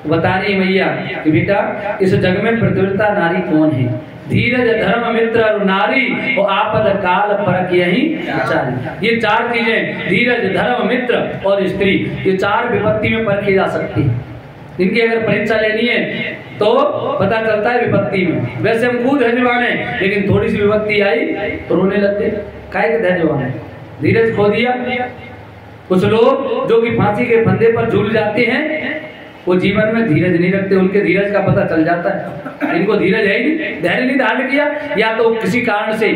बता रही मैया कि बेटा इस जग में प्रतिव्रता नारी कौन है? धीरज धर्म मित्र और नारी और आपद काल परख यही चारी। ये चार चीजें धीरज धर्म मित्र और स्त्री, ये चार विपत्ति में परखी जा सकती है। इनकी अगर परीक्षा लेनी है तो पता चलता है विपत्ति में। वैसे हम खुद धैर्यवान हैं, लेकिन थोड़ी सी विपत्ति आई तो रोने लगते। काहे के धैर्यवान है? धीरज खो दिया। कुछ लोग जो कि फांसी के फंदे पर झूल जाते हैं वो जीवन में धीरज नहीं रखते, उनके धीरज का पता चल जाता है। इनको धीरज है ही नहीं, धैर्य नहीं धारण किया, या तो किसी कारण से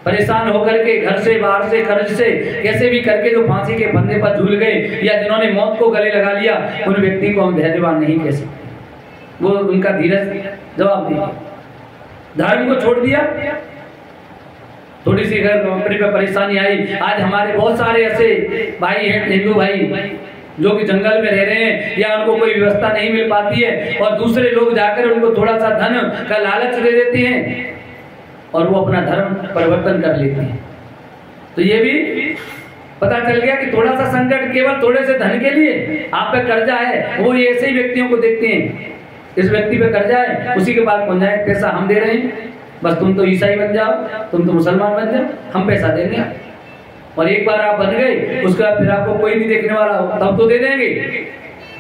परेशान होकर के घर से बाहर से कर्ज से कैसे भी करके जो फांसी के फंदे पर झूल गए या जिन्होंने मौत को गले लगा लिया, उन व्यक्ति को हम धैर्यवान नहीं कह सकते। वो उनका धीरज जवाब दिया, धर्म को छोड़ दिया। थोड़ी सी घर नौकरी पे परेशानी आई। आज हमारे बहुत सारे ऐसे भाई हैं, हिंदू भाई, जो कि जंगल में रह रहे हैं या उनको कोई व्यवस्था नहीं मिल पाती है और दूसरे लोग जाकर उनको थोड़ा सा धन का लालच दे देते हैं और वो अपना धर्म परिवर्तन कर लेते हैं। तो ये भी पता चल गया कि थोड़ा सा संकट केवल थोड़े से धन के लिए आप पे कर्जा है, वो ऐसे ही व्यक्तियों को देखते हैं, इस व्यक्ति पे कर्जा है, उसी के पास पहुंच जाए, पैसा हम दे रहे हैं, बस तुम तो ईसाई बन जाओ, तुम तो मुसलमान बन जाओ, हम पैसा देंगे। और एक बार आप बन गए, उसके बाद फिर आपको कोई नहीं देखने वाला, तब तो दे देंगे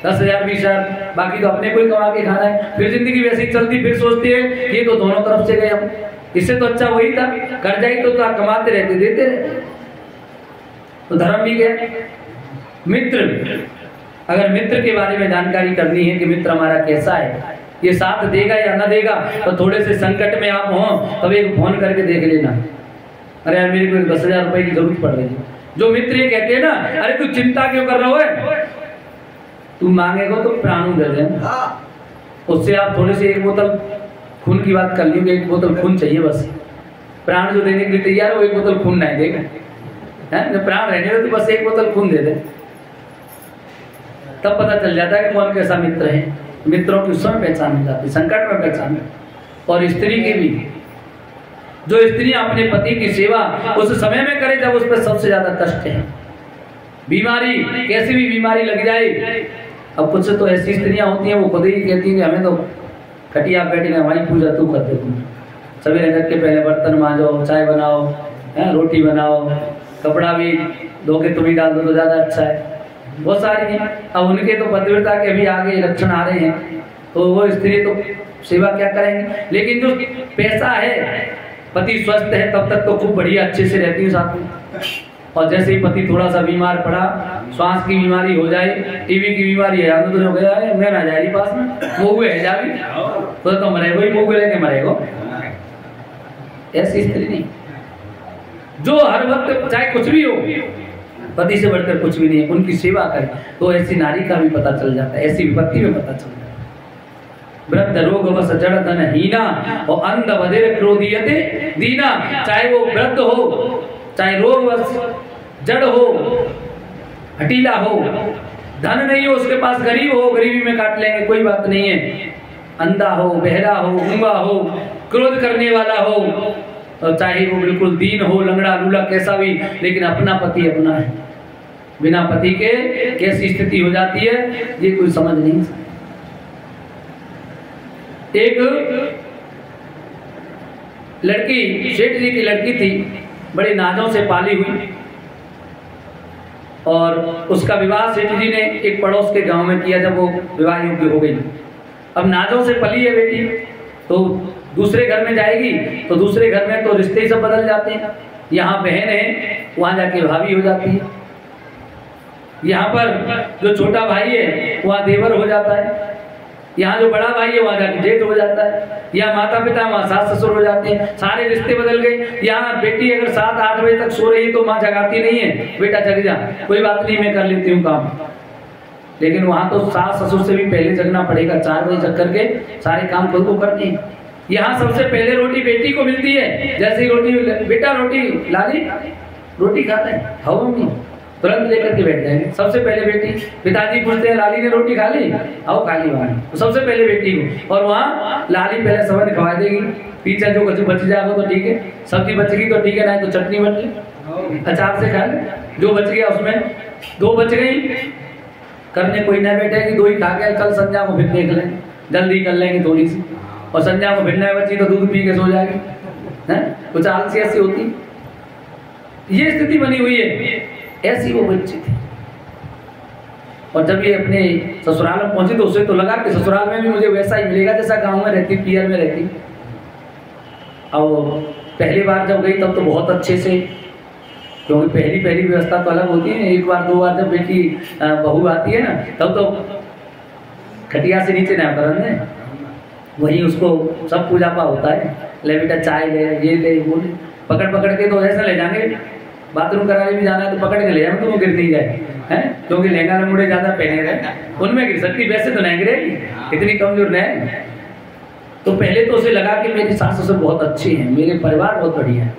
10,000 20,000, बाकी तो अपने को ही कमा के खाना है। फिर जिंदगी वैसे ही चलती, फिर सोचती है कि ये तो दोनों तरफ से गए हम, इससे तो अच्छा वही था, कर्जा ही तो आप कमाते रहते देते रहते, तो धर्म भी गया। मित्र, अगर मित्र के बारे में जानकारी करनी है कि मित्र हमारा कैसा है, ये साथ देगा या न देगा, तो थोड़े से संकट में आप हो तब एक फोन करके देख लेना, अरे यार मेरे को 10,000 रुपए की जरूरत पड़ रही है। जो मित्र ये कहते हैं ना, अरे तू चिंता क्यों कर रहा है, तू मांगेगा तो प्राणों दे दे, उससे आप थोड़े से एक बोतल खून की बात कर ली, एक बोतल खून चाहिए बस, प्राण जो देने के लिए तैयार है वो एक बोतल खून नहीं देगा, है प्राण रहने दो तो बस एक बोतल खून दे दे। तब पता चल जाता है कि कौन कैसा मित्र है। मित्रों की उस समय पहचान हो जाती, संकट में पहचान। और स्त्री की भी, जो स्त्रियां अपने पति की सेवा उस समय में करे जब उस पर सबसे ज्यादा कष्ट है, बीमारी, कैसी भी बीमारी लग जाए। अब कुछ तो ऐसी स्त्रियां होती हैं वो खुद ही कहती हैं कि हमें तो खटिया बैठी हमारी पूजा तू कर दे, तुम सवेरे जग के पहले बर्तन मांजो, चाय बनाओ, रोटी बनाओ, कपड़ा भी धो के तुम ही डाल दो तो ज्यादा अच्छा है। बहुत सारी हैं। अब उनके तो पतिव्रता के भी आगे लक्षण आ रहे हैं, तो वो स्त्री तो सेवा क्या करेंगे। लेकिन जो पैसा है, पति स्वस्थ है तब तक तो खूब बढ़िया अच्छे से रहती है साथ में, और जैसे ही पति थोड़ा सा बीमार पड़ा, श्वास की बीमारी हो जाए, टीबी की बीमारी है, तो जो गया है मैं ना जाए पास में वो है जावी तो मरेगो ही, मुँह लेके मरेगो। ऐसी स्त्री नहीं, जो हर वक्त चाहे कुछ भी हो पति से बढ़कर कुछ भी नहीं, उनकी सेवा करे, तो ऐसी नारी का भी पता चल जाता है, ऐसी विपत्ति में पता चल जाता है। वृद्ध रोग वस जड़ धन हीना और अंध बधिर क्रोधियते दीना। चाहे वो वृद्ध हो, चाहे रोग वस जड़ हो, हटीला हो, धन नहीं हो उसके पास, गरीब हो, गरीबी में काट लेंगे कोई बात नहीं है, अंधा हो, बहरा हो, गूंगा हो, क्रोध करने वाला हो, और चाहे वो बिल्कुल दीन हो, लंगड़ा लूला कैसा भी, लेकिन अपना पति अपना है। बिना पति के कैसी स्थिति हो जाती है ये कोई समझ नहीं सकता। एक लड़की, सेठ जी की लड़की थी, बड़ी नाजों से पाली हुई, और उसका विवाह सेठ जी ने एक पड़ोस के गांव में किया जब वो विवाह योग्य हो गई। अब नाजों से पली है बेटी, तो दूसरे घर में जाएगी तो दूसरे घर में तो रिश्ते ही सब बदल जाते हैं। यहाँ बहन है, वहां जाके भाभी हो जाती है, यहाँ पर जो छोटा भाई है वहाँ देवर हो जाता है, यहाँ जो बड़ा भाई है वहाँ जाके जेठ हो जाता है, यहाँ माता पिता वहाँ सास ससुर हो जाते हैं, सारे रिश्ते बदल गए। यहाँ बेटी अगर 7-8 बजे तक सो रही है तो माँ जगाती नहीं है, बेटा जग जा, कोई बात नहीं मैं कर लेती हूँ काम। लेकिन वहाँ तो सास ससुर से भी पहले जगना पड़ेगा, 4 बजे जग करके सारे काम खुद को करते हैं। यहाँ सबसे पहले रोटी बेटी को मिलती है, जैसे ही रोटी, बेटा रोटी लाली, रोटी खा ले, खाओ मम्मी, तुरंत लेकर के बैठ जाएंगे। सबसे पहले बेटी, पिताजी पूछते हैं लाली ने रोटी खा ली, आओ खा ली वहाँ, तो सबसे पहले बेटी को, और वहाँ लाली पहले सबन खवा देगी, पीछे जो कुछ बच जाएगा तो ठीक है, सब्जी बच गई तो ठीक है, नहीं तो चटनी बच गई, अचार से खा ले, जो बच गया उसमें 2 बच गई, करने कोई ना बैठे कि दो ही खा के कल संध्या को फिर देख लेंगे, जल्दी कर लेंगे थोड़ी सी, और संध्या को फिर नहीं बची तो दूध पी के सो जाएगी, हैं? कुछ आलसी ऐसी होती, ये स्थिति बनी हुई है। ऐसी वो बच्ची थी। और जब ये अपने ससुराल में पहुंची तो उसे तो लगा कि ससुराल में भी मुझे वैसा ही मिलेगा जैसा गांव में रहती, पियर में रहती। और पहली बार जब गई तब तो बहुत अच्छे से, क्योंकि पहली व्यवस्था तो अलग होती है। एक बार दो बार जब बेटी बहू आती है ना, तब तो खटिया से नीचे ना करन दे, वहीं उसको सब पूजा पाठ होता है। ले बेटा चाय ले, ये ले, वो ले, पकड़ के तो ऐसा ले जाएंगे, बाथरूम कराने भी जाना है तो पकड़ के ले जाएंगे तो वो गिर नहीं जाए, हैं? क्योंकि लहंगा मुड़े ज़्यादा पहने रहे, उनमें गिर सकती, वैसे तो नहीं गिरेगी, इतनी कमजोर नहीं। तो पहले तो उसे लगा कि मेरी सास ससुर बहुत अच्छे हैं, मेरे परिवार बहुत बढ़िया है।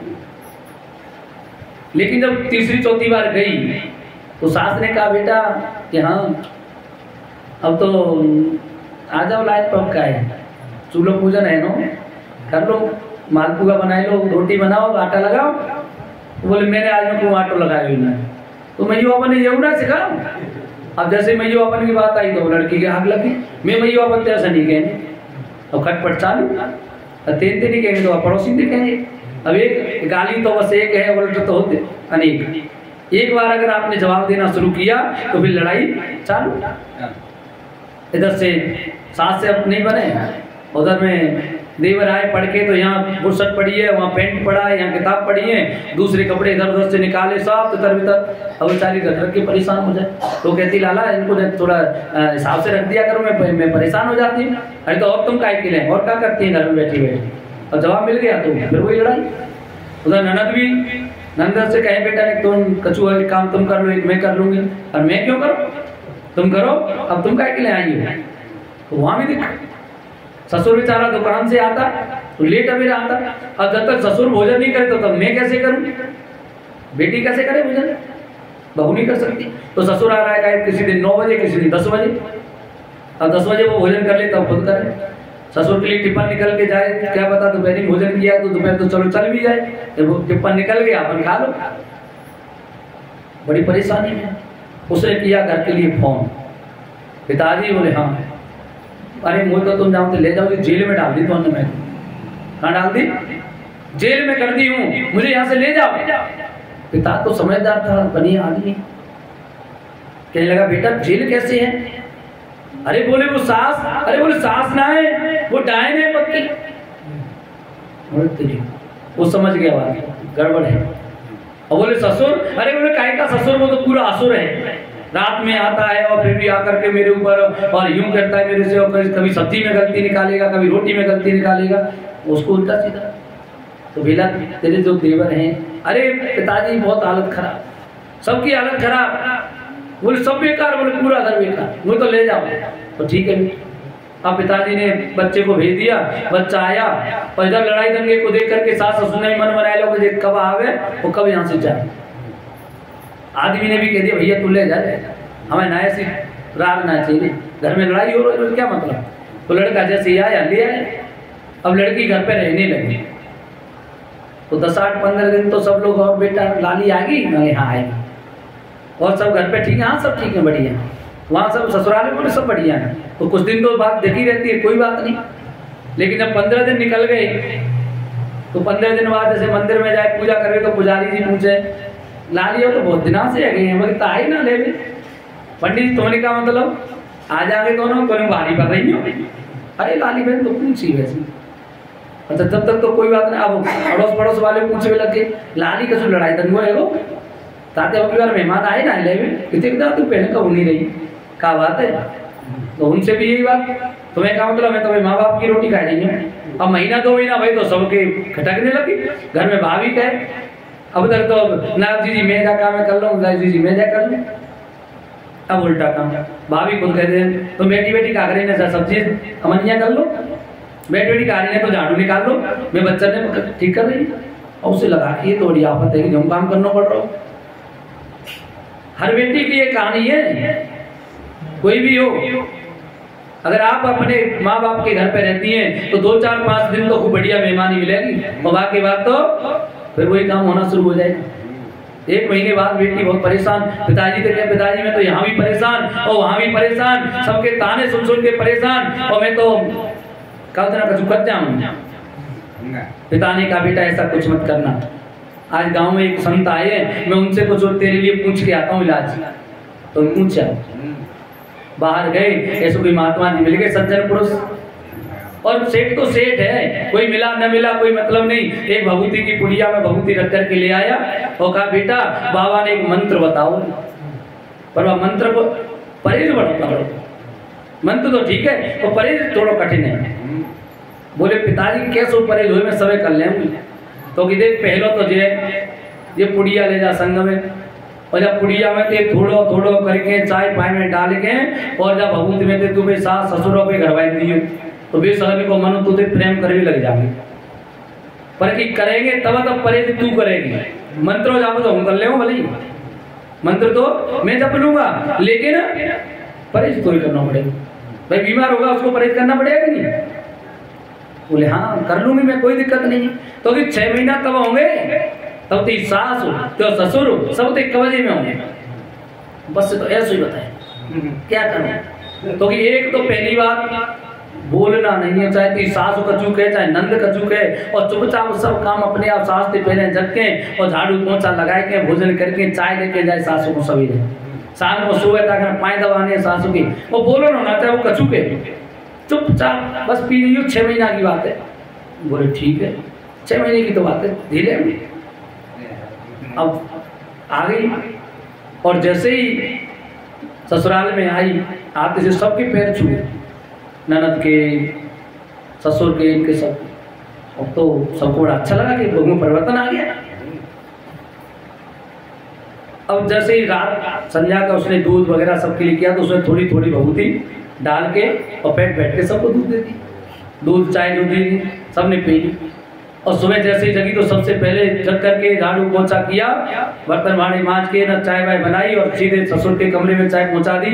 लेकिन जब तीसरी चौथी बार गई तो सास ने कहा बेटा कि हाँ अब तो आ जाओ, लाइट पक का है, चूल्हा पूजन है नो, कर लो, मालपुआ बनाए लो, रोटी बनाओ, आटा लगाओ। तो बोले मैंने आज में क्यों आटो लगाया हुई ना, तो मैयू अपन ने ये ना सिखा। अब जैसे मैयू अपन की बात आई तो लड़की के आग लगी, मैं मैयू अपन तो ऐसा नहीं कहेंगे, अब खटपट चालू, तेन नहीं कहेंगे तो पड़ोसी नहीं कहेंगे। अब एक गाली तो बस एक है, उल्ट तो होते अनेक। एक बार अगर आपने जवाब देना शुरू किया तो फिर लड़ाई चालू। इधर से सास से अब नहीं बने, उधर में देवर आए पढ़ के तो यहाँ बुरसट पड़ी है, वहाँ पेंट पड़ा है, यहाँ किताब पड़ी है, दूसरे कपड़े इधर उधर से निकाले सब तितर बितर। अब बेचारी रख के परेशान हो जाए तो कहती लाला इनको थोड़ा हिसाब से रख दिया करो, मैं परेशान हो जाती हूँ। अरे तो और तुम काय के लिए और क्या करती हैं घर में बैठी बैठी। और जवाब मिल गया तो फिर वही लड़ाई। उधर ननद भी नंदन से कहे बेटा ने तुम कछुआ एक काम तुम कर लो, एक मैं कर लूंगी। और मैं क्यों करूँ, तुम करो, अब तुम काय के लिए आई हो। तो वहां भी देखा ससुर बेचारा दुकान से आता तो लेट अभी आता, और जब तक ससुर भोजन नहीं करे तो तब मैं कैसे करूं, बेटी कैसे करे भोजन, बहू नहीं कर सकती। तो ससुर आ रहा है किसी दिन 9 बजे, किसी दिन 10 बजे। अब 10 बजे वो भोजन कर ले तब खुद करे। ससुर के लिए टिफिन निकल के जाए, क्या पता दोपहर भोजन किया तो दोपहर तो चलो चल भी जाए, जब वो टिफिन निकल गया अपन खा लो। बड़ी परेशानी है। उसने किया घर के लिए फोन, पिताजी बोले हाँ। अरे मुझे तो तुम जानते ले जाओ, जेल में डाल दी तो मैं कहाँ डाल दी, जेल में कर दी हूँ, मुझे यहाँ से ले जाओ। पिता तो समझदार था, बढ़िया आदमी, कहने लगा बेटा जेल कैसे है। अरे बोले वो सास, अरे बोले सास ना है, वो डायन है पक्की। वो समझ गया बात गड़बड़ है। और बोले ससुर, अरे बोले काय का ससुर, वो तो पूरा असुर है, रात में आता है और फिर भी आकर के मेरे ऊपर और यूं करता है मेरे से, और कभी सब्जी में गलती निकालेगा, कभी रोटी में गलती निकालेगा, उसको उल्टा सीधा। तो बेला तेरे जो देवर हैं, अरे पिताजी बहुत हालत खराब, सबकी हालत खराब, बोले सब बेकार, बोले पूरा घर बेकार, वो तो ले जाओ। तो ठीक है। अब पिताजी ने बच्चे को भेज दिया, बच्चा आया और इधर लड़ाई दंगे को देख करके सास ससुर ने मन बनाया लो कि कब आवे वो कब यहाँ से जाए। आदमी ने भी कह दिया भैया तू ले जा, हमें ना ऐसी राग ना चाहिए, घर में लड़ाई हो रही है क्या मतलब। तो लड़का जैसे ही आया ले आया। अब लड़की घर पे रहने लगी तो 10, 8, 15 दिन तो सब लोग, और बेटा लाली आ गई, हाँ आएगी, और सब घर पे ठीक है, हाँ सब ठीक है बढ़िया, वहाँ सब ससुराल में सब बढ़िया है। तो कुछ दिन तो बात देखी रहती है, कोई बात नहीं। लेकिन जब 15 दिन निकल गए तो 15 दिन बाद जैसे मंदिर में जाए पूजा कर रहे तो पुजारी जी पूछे लाली हो तो बहुत दिनों से आ गई है, मगर आई ना ले पंडित जी तुमने का मतलब आ जाएंगे दोनों, तो भारी पड़ रही हो। अरे लाली बहन तो पूछी वैसे, अच्छा तब तक तो कोई बात नहीं। अब अड़ोस पड़ोस वाले पूछने लगे लाली का लड़ाई दंगो है वो ताते अगली बार मेहमान आए ना ले कितने तू पहले कब नहीं रही, क्या बात है। तो उनसे भी यही बात, तुम्हें क्या मतलब, मैं तो माँ बाप की रोटी खा रही हूँ। अब महीना 2 महीना भाई तो सबके खटकने लगी, घर में भाभी कहे अब तक तो ना जी मैं जा काम कर लो, ना जी मैं जा कर लूँ। अब उल्टा काम, भाभी खुद कहते हैं तो बेटी बेटी का करें ना सब्जी अमनिया कर लो, बेटी बेटी का रही है तो झाड़ू निकाल लो, मैं बच्चा ने ठीक कर रही और उसे लगा के तो बड़ी आफत है कि हम काम करना पड़ रहा हो। हर बेटी की ये कहानी है, कोई भी हो, अगर आप अपने माँ बाप के घर पे रहती हैं तो 2, 4, 5 दिन तो खूब बढ़िया मेहमानी मिलेगी, और बाकी बात तो फिर वही काम होना शुरू हो जाएगा। 1 महीने बाद बेटी बहुत परेशान, पिताजी थे क्या, पिताजी मैं तो यहाँ भी परेशान और वहाँ भी परेशान, सबके ताने सुन सुन के परेशान, और मैं तो कल तरह कचू कर जाऊँ। पिता ने कहा बेटा ऐसा कुछ मत करना, आज गांव में एक संत आए हैं, मैं उनसे कुछ तेरे लिए पूछ के आता हूँ इलाज। तो पूछा, बाहर गए, ऐसे कोई महात्मा जी मिल गए सज्जन पुरुष, और सेठ तो सेठ है, कोई मिला न मिला कोई मतलब नहीं। एक भभूति की पुड़िया में भभूति रख करके ले आया और कहा बेटा बाबा ने एक मंत्र बताओ, पर वह मंत्र को परहेज बढ़ो, मंत्र तो ठीक है वो परहेज थोड़ा कठिन है। बोले पिताजी कैसे परहेज हुए, मैं सब कर ले। तो कि देख पहलो तो ये पुड़िया ले जा संग में, और जब पुड़िया में ते थोड़ो थोड़ो करके चाय पानी में डाल के, और जब भभूति में ते तुम्हें सास ससुरों पे घरवाई दियो तो बेसरमी को मनो तुझे प्रेम कर भी लग जाएंगे, पर कि करेंगे तब परहेज तू करेगी। मंत्रो जाओ तो हम कर ले भले, मंत्र तो मैं जप लूंगा लेकिन परहेज तो ही करना पड़ेगा। भाई बीमार होगा उसको परहेज करना पड़ेगा कि नहीं? बोले हाँ कर लूंगी मैं, कोई दिक्कत नहीं। तो अभी 6 महीना तब होंगे, तब तो सास हो तो ससुर हो सब तो एक कवजे में होंगे। बस तो ऐसे ही बताए क्या करूं। तो कि एक तो पहली बात बोलना नहीं है, चाहे ती सास का चूक है चाहे नंद का चूक है, और चुपचाप सब काम अपने आप सास से पहले जग के और झाड़ू पोछा लगाए के भोजन करके चाय लेके जाए सासू को सवेरे, शाम को सुबह तक पाए दबाने सासू की, वो बोलो ना चाहे वो कचू के चुपचाप बस पी रही हो। 6 महीना की बात है। बोले ठीक है 6 महीने की तो बात है, धीरे अब आ गई। और जैसे ही ससुराल में आई आते से सबके पैर छुए, ननद के ससुर के इनके सब। अब तो सबको बड़ा अच्छा लगा कि लोगों में परिवर्तन आ गया। अब जैसे ही रात संध्या का उसने दूध वगैरह सबके लिए किया तो उसने थोड़ी थोड़ी भभूति डाल के और पेट बैठ के सबको दूध दे दी, दूध चाय जो दी सबने पी ली। और सुबह जैसे ही जगी तो सबसे पहले जग करके झाड़ू पोछा किया, बर्तन भाड़े मांज के ना चाय वाय बनाई और सीधे ससुर के कमरे में चाय पहुंचा दी।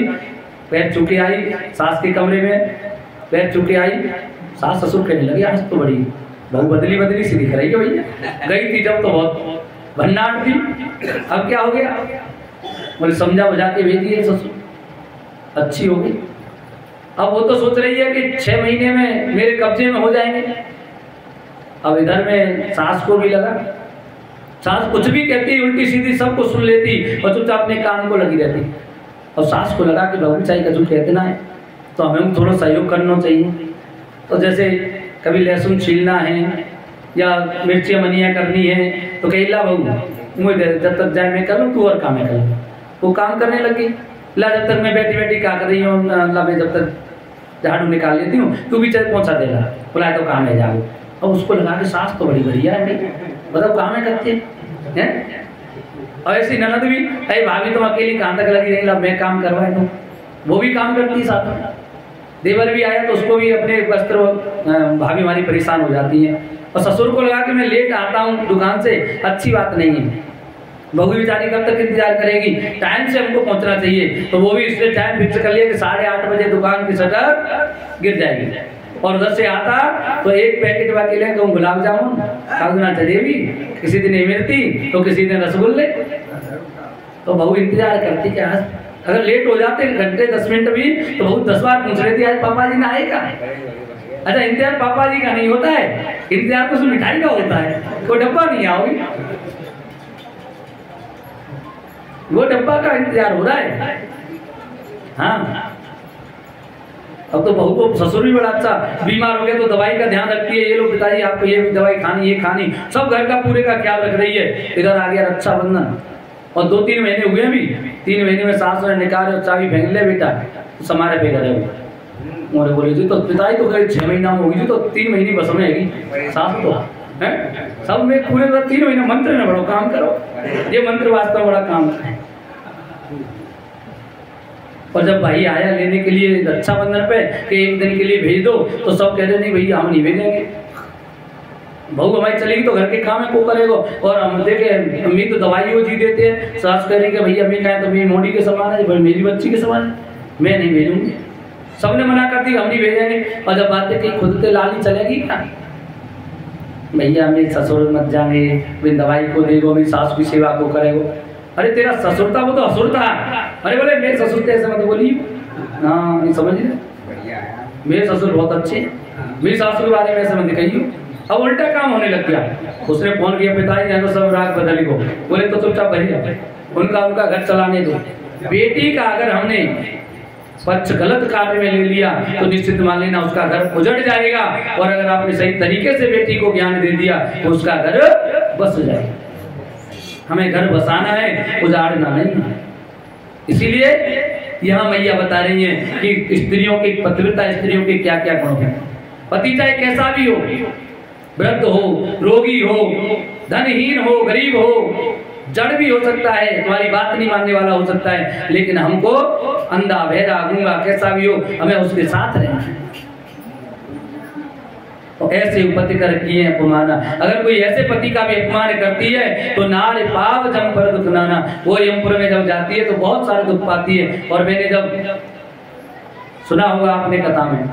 पैर चुके आई सास के कमरे में, पैर चुके आई सास ससुर कहने लगे आज तो बड़ी बहू बदली सी दिख रही है भैया, गई थी जब तो बहुत भन्नाट थी, अब क्या हो गया? बोले समझा बुझा के भेज दिए ससुर, अच्छी हो गई। अब वो तो सोच रही है कि 6 महीने में मेरे कब्जे में हो जाएंगे। अब इधर में सास को भी लगा, सास कुछ भी कहती उल्टी सीधी सबको सुन लेती और चुपचाप अपने काम को लगी रहती। और सास को लगा कि बहू चाय का जो कहते ना है तो हमें थोड़ा सहयोग करना चाहिए। तो जैसे कभी लहसुन छीलना है या मिर्चियाँ मनिया करनी है तो कही ला बहू मुझे जब तक जाए मैं कर लूँ तू और काम कर लूँ। वो काम करने लगी, ला जब तक मैं बैठी बैठी क्या कर रही हूँ, ला मैं जब तक झाड़ू निकाल लेती हूँ तू भी चाय पहुँचा देगा, बोला तो काम है जाओ। और उसको लगा कि सास तो बड़ी बढ़िया है भाई, बताओ काम है करते हैं। और ऐसी ननद भी अरे भाभी तुम अकेली कहाँ तक लगी रही, मैं काम करवाए तो वो भी काम करती साथ में। देवर भी आया तो उसको भी अपने वस्त्र भाभी हमारी परेशान हो जाती है। और ससुर को लगा कि मैं लेट आता हूँ दुकान से, अच्छी बात नहीं है। बहू बेचारी कब तक इंतजार करेगी, टाइम से हमको पहुंचना चाहिए। तो वो भी इसलिए टाइम फिक्स कर लिया कि 8:30 बजे दुकान की शटर गिर जाएगी। और उधर से आता तो एक पैकेट बाकी ले कहूँ गुलाब जामुन, कागुना जलेबी, किसी दिन इमरती तो किसी दिन रसगुल्ले। तो बहू इंतजार करती कि आज अगर लेट हो जाते घंटे 10 मिनट भी तो बहू 10 बार पूछ रही थी आज पापा जी ने आएगा। अच्छा इंतजार पापा जी का नहीं होता है, इंतजार तो उसमें मिठाई का होता है। कोई डब्बा नहीं आओगी, वो डब्बा का इंतजार हो रहा है। हाँ अब तो बहू को ससुर भी बड़ा अच्छा, बीमार हो गया तो दवाई का ध्यान रखती है, ये लोग पिताजी आपको ये भी दवाई खानी, ये खानी, सब घर का पूरे का ख्याल रख रही है। इधर आ गया रक्षाबंधन और 2-3 महीने हुए भी, 3 महीने में सास ने निकाल और चाबी फेंक ले बेटा तो समारे पे करे मोरे बोले जी। तो पिताजी तो करीब 6 महीना में होगी जी, तो 3 महीने बस में आएगी सास तो है सब में पूरे 3 महीने मंत्र न बड़ो काम करो, ये मंत्र वास्तव बड़ा काम है। और जब भाई आया लेने के लिए रक्षाबंधन पे कि 1 दिन के लिए भेज दो तो सब कह रहे नहीं भैया हम नहीं भेजेंगे, बहू हमारी चलेगी तो घर के काम है को करेगा। और हम देखे अम्मी तो दवाई वो जी देते हैं, सास कह रही कि भैया अम्मी कहें तो मेरी मोड़ी के समान है, मेरी बच्ची के समान है, मैं नहीं भेजूंगी। सबने मना कर दी हम नहीं भेजेंगे। और जब बात है कि खुद से लाली चलेगी क्या, भैया मेरे ससुर मत जाने, वे दवाई को देगो, मेरी सास की सेवा को करेगो। अरे तेरा ससुर था वो तो असुर था। अरे बोले मेरे ससुर तो ऐसे मत बोली। हाँ नहीं समझ रहे, मेरे ससुर बहुत अच्छे, मेरी सास के बारे में ऐसे मत कहियो। अब उल्टा काम होने लग गया। उसने फोन किया, पिताजी जानो सब राग बदली को। बोले तो चुपचाप भैया उनका घर चलाने दो। बेटी का अगर हमने पक्ष गलत कार्य में ले लिया तो निश्चित मान लेना उसका घर उजड़ जाएगा, और अगर आपने सही तरीके से बेटी को ज्ञान दे दिया तो उसका घर बस जाएगा। हमें घर बसाना है, उजाड़ना नहीं। इसीलिए यहाँ मैया बता रही है कि स्त्रियों की पतिव्रता, स्त्रियों के क्या क्या गुण हैं। पति चाहे कैसा भी हो, वृद्ध हो, रोगी हो, धनहीन हो, गरीब हो, जड़ भी हो सकता है, तुम्हारी बात नहीं मानने वाला हो सकता है, लेकिन हमको अंधा बहरा गूंगा कैसा भी हो हमें उसके साथ रहना है। तो ऐसे पति कर किए अपमाना। अगर कोई ऐसे पति का भी अपमान करती है तो नारे पाव जम पर दुख नाना, वो यमपुर में जब जाती है तो बहुत सारे दुख पाती है। और मैंने जब सुना होगा आपने कथा में,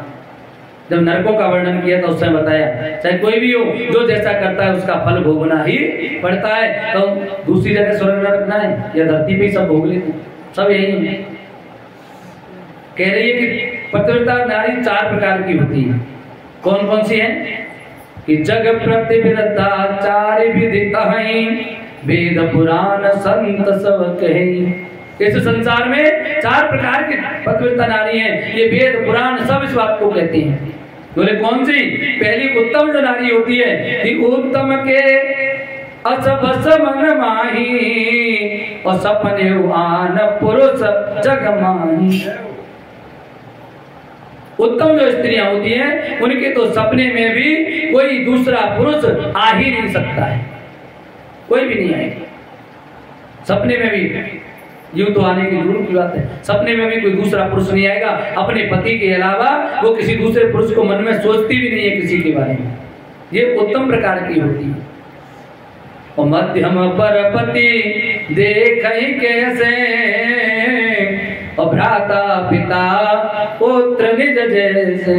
जब नरकों का वर्णन किया तो उसने बताया चाहे कोई भी हो, जो जैसा करता है उसका फल भोगना ही पड़ता है। तो दूसरी जगह स्वर्ग नरक ना है, या धरती पे ही सब भोग लेते, सब यही है। कह रही है कि पतिव्रता नारी 4 प्रकार की होती है। कौन कौन सी है? कि जग प्रतिविरता 4 विदिता है, वेद पुराण संत सब कहे। इस संसार में 4 प्रकार की पतिव्रता नारी हैं। ये वेद पुराण सब इस बात को कहते हैं। बोले कौन सी? पहली उत्तम जो नारी होती है कि उत्तम के असबस मन माही, और सपने आन पुरुष जग माही। उत्तम जो स्त्रियां होती हैं उनके तो सपने में भी कोई दूसरा पुरुष आ ही नहीं सकता है, कोई भी नहीं आएगा सपने में भी। यूं तो आने की दूर की बात है, सपने में भी कोई दूसरा पुरुष नहीं आएगा। अपने पति के अलावा वो किसी दूसरे पुरुष को मन में सोचती भी नहीं है किसी के बारे में। ये उत्तम प्रकार की होती है। और मध्यम पर पति देख कैसे, और भ्राता पिता पुत्र निज जैसे।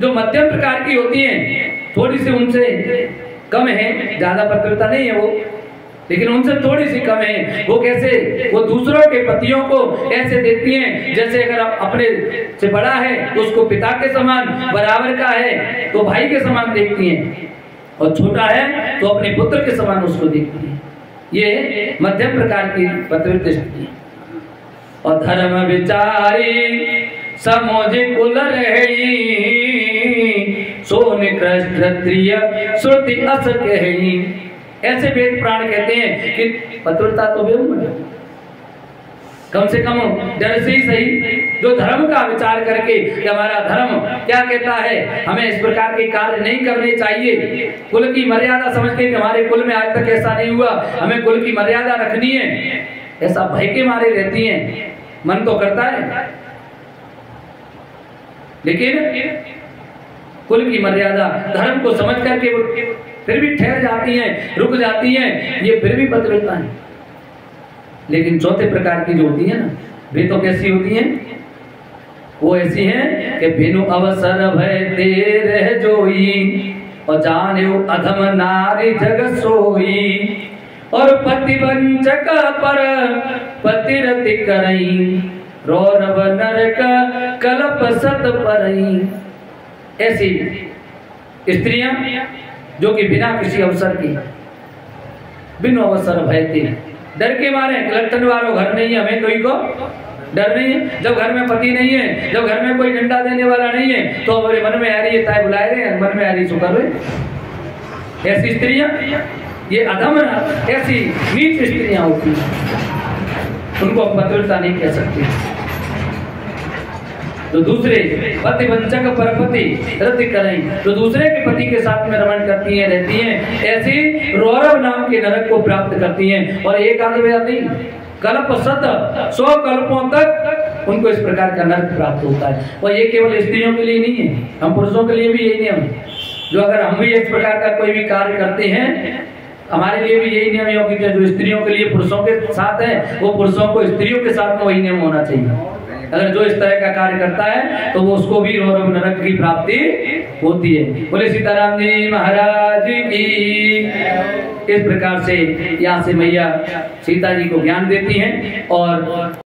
जो मध्यम प्रकार की होती हैं, थोड़ी सी उनसे कम है, ज्यादा पतिव्रता नहीं है वो, लेकिन उनसे थोड़ी सी कम है। वो कैसे? वो दूसरों के पतियों को ऐसे देखती हैं जैसे अगर अपने से बड़ा है तो उसको पिता के समान, बराबर का है तो भाई के समान देखती हैं, और छोटा है तो अपने पुत्र के समान उसको देखती हैं। ये मध्यम प्रकार की पतिव्रता स्त्री। और धर्म विचारी समोज कुल रही, सोन क्षत्रिय श्रुति अस कही। ऐसे वेद प्राण कहते हैं कि पतिव्रता तो बेउम्र, कम से कम डर से ही सही, जो धर्म का विचार करके कि हमारा धर्म क्या कहता है, हमें इस प्रकार के कार्य नहीं करने चाहिए, कुल की मर्यादा समझ के कि हमारे कुल में आज तक ऐसा नहीं हुआ, हमें कुल की मर्यादा रखनी है, ऐसा भय के मारे रहती हैं। मन तो करता है लेकिन कुल की मर्यादा धर्म को समझ करके वो फिर भी ठहर जाती हैं, रुक जाती हैं, ये फिर भी पतिव्रता है। लेकिन चौथे प्रकार की जो होती है ना, वे तो कैसी होती हैं? वो ऐसी हैं कि बिनु अवसर भय दे रह जोई, और जाने अधम नारी जग सोई, और पतिवंचक पर पतिरति करई, रौरव नरक कलप सत परई। ऐसी स्त्रियां जो कि बिना किसी अवसर की, बिनु अवसर भय थे, डर के मारे लट्ठन वालों घर नहीं है, हमें कोई को डर नहीं है। जब घर में पति नहीं है, जब घर में कोई डंडा देने वाला नहीं है, तो हमारे मन में आ रही है ताय बुलाए रहे, मन में आ रही सुकर रहे। ऐसी स्त्रियां, ये अधम ऐसी नीच स्त्रियां होती हैं, उनको पतिव्रता नहीं कह सकते। तो दूसरे पति वंचक पर पति रति करें, तो दूसरे के पति के साथ में रमण करती हैं, रहती हैं, ऐसी रौरव नाम के नरक को प्राप्त करती हैं। और एक आदि नहीं, कल्प सत 100 कल्पों तक उनको इस प्रकार का नरक प्राप्त होता है। और ये केवल स्त्रियों के लिए नहीं है, हम पुरुषों के लिए भी यही नियम है। जो अगर हम भी इस प्रकार का कोई भी कार्य करते हैं, हमारे लिए भी यही नियम है कि जो स्त्रियों के लिए पुरुषों के साथ है, वो पुरुषों को स्त्रियों के साथ में वही नियम होना चाहिए। अगर जो इस तरह का कार्य करता है तो वो उसको भी रौरव नरक की प्राप्ति होती है। बोले सीताराम जी महाराज की। इस प्रकार से यहाँ से मैया सीता जी को ज्ञान देती हैं और